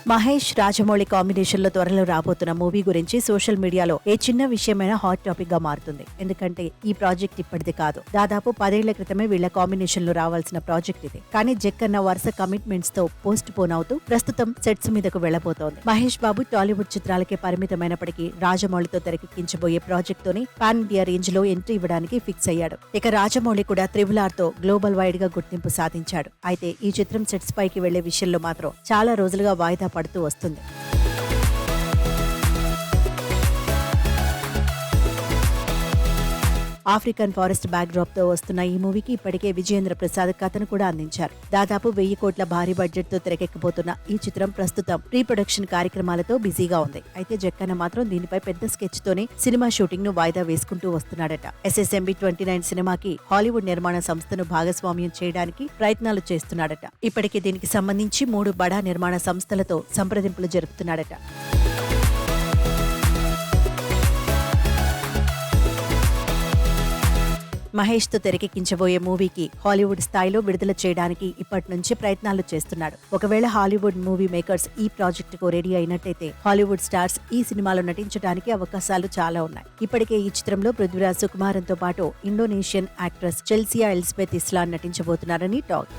Mahesh Rajamouli combination లో త్వరలో రాబోతున్న మూవీ గురించి సోషల్ మీడియాలో ఏ చిన్న విషయమైనా హాట్ టాపిక్ గా మారుతుంది. ఎందుకంటే ఈ ప్రాజెక్ట్ ఇప్పటిది కాదు, దాదాపు 10 ఏళ్ల క్రితమే వీళ్ల కాంబినేషన్ లో రావాల్సిన ప్రాజెక్ట్ ఇది. కానీ జక్కన్న వరుస కమిట్మెంట్స్ తో పోస్ట్ పోన్ అవుతూ ప్రస్తుతం సెట్స్ మీదకు వెళ్లబోతోంది. మహేష్ బాబు టాలీవుడ్ చిత్రాలకే పరిమితమైనప్పటికీ రాజమౌళితో తెరకెక్కించబోయే ప్రాజెక్ట్ తోని పాన్ ఇండియా రేంజ్ లో ఎంట్రీ ఇవ్వడానికి ఫిక్స్ అయ్యాడు. ఇక రాజమౌళి కూడా RRR తో గ్లోబల్ వైడ్ గా గుర్తింపు సాధించాడు. అయితే ఈ చిత్రం సెట్స్ పైకి వెళ్లే విషయంలో మాత్రం చాలా రోజులుగా వాయిదా పడుతూ వస్తుంది. ఆఫ్రికన్ ఫారెస్ట్ బ్యాక్ డ్రాప్ తో వస్తున్న ఈ మూవీకి ఇప్పటికే విజయేంద్ర ప్రసాద్ కథను కూడా అందించారు. దాదాపు 1000 కోట్ల భారీ బడ్జెట్ తో తెరకెక్కబోతున్న ఈ చిత్రం ప్రస్తుతం ప్రీ ప్రొడక్షన్ కార్యక్రమాలతో బిజీగా ఉంది. అయితే జక్కన్న మాత్రం దీనిపై పెద్ద స్కెచ్ తోనే సినిమా షూటింగ్ ను వాయిదా వేసుకుంటూ వస్తున్నాడట. SSMB 29 సినిమాకి హాలీవుడ్ నిర్మాణ సంస్థను భాగస్వామ్యం చేయడానికి ప్రయత్నాలు చేస్తున్నాడట. ఇప్పటికే దీనికి సంబంధించి 3 బడా నిర్మాణ సంస్థలతో సంప్రదింపులు జరుపుతున్నాడట. మహేష్ తో తెరకెక్కించబోయే మూవీకి హాలీవుడ్ స్థాయిలో విడుదల చేయడానికి ఇప్పటి నుంచి ప్రయత్నాలు చేస్తున్నాడు. ఒకవేళ హాలీవుడ్ మూవీ మేకర్స్ ఈ ప్రాజెక్ట్ కు రెడీ అయినట్టయితే హాలీవుడ్ స్టార్స్ ఈ సినిమాలో నటించడానికి అవకాశాలు చాలా ఉన్నాయి. ఇప్పటికే ఈ చిత్రంలో పృథ్వీరాజ్ సుకుమారన్ తో పాటు Indonesian actress Chelsea Elizabeth Islan నటించబోతున్నారని టాక్.